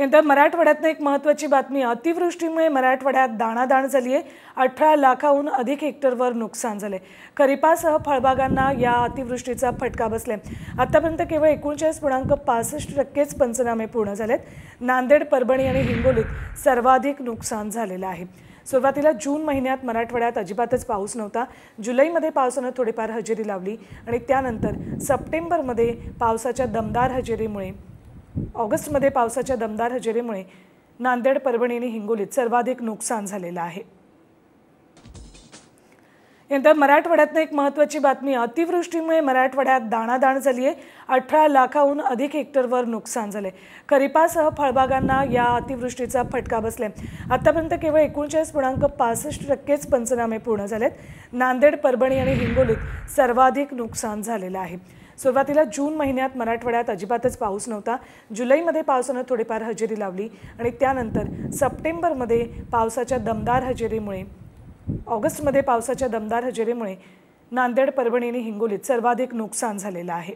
यंदा मराठवाड्यातनं एक महत्त्वाची बातमी। अतिवृष्टीमुळे मराठवाड्यात दाणादाण झाली आहे। 18 लाखाहून अधिक हेक्टरवर नुकसान झाले। खरीपासह फळबागांना या अतिवृष्टीचा फटका बसलाय। आतापर्यंत केवळ 39.65% पंचनामे पूर्ण झालेत। नांदेड, परभणी आणि हिंगोलीत सर्वाधिक नुकसान झालेलं आहे। सुरुवातीला जून महिन्यात मराठवाड्यात अजिबातच पाऊस नव्हता। जुलैमध्ये पावसाने थोडीफार हजेरी लावली आणि त्यानंतर सप्टेंबरमध्ये पावसाच्या दमदार हजेरीमुळे ऑगस्टमध्ये पावसाच्या दमदार हजेरीमुळे नांदेड, परभणी आणि हिंगोलीत सर्वाधिक नुकसान झालेलं आहे। यंदा मराठवाड्यातनं एक महत्त्वाची बातमी। अतिवृष्टीमुळे मराठवाड्यात दाणादाण झाली आहे। 18 लाखाहून अधिक हेक्टरवर नुकसान झाले। खरीपासह फळबागांना या अतिवृष्टीचा फटका बसलाय। आतापर्यंत केवळ 39.65% पंचनामे पूर्ण झालेत। नांदेड, परभणी आणि हिंगोलीत सर्वाधिक नुकसान झालेलं आहे। सुरुवातीला जून महिन्यात मराठवाड्यात अजिबातच पाऊस नव्हता। जुलैमध्ये पावसाने थोडीफार हजेरी लावली आणि त्यानंतर सप्टेंबरमध्ये पावसाच्या दमदार हजेरीमुळे ऑगस्टमध्ये पावसाच्या दमदार हजेरीमुळे नांदेड, परभणी आणि हिंगोलीत सर्वाधिक नुकसान झालेलं आहे।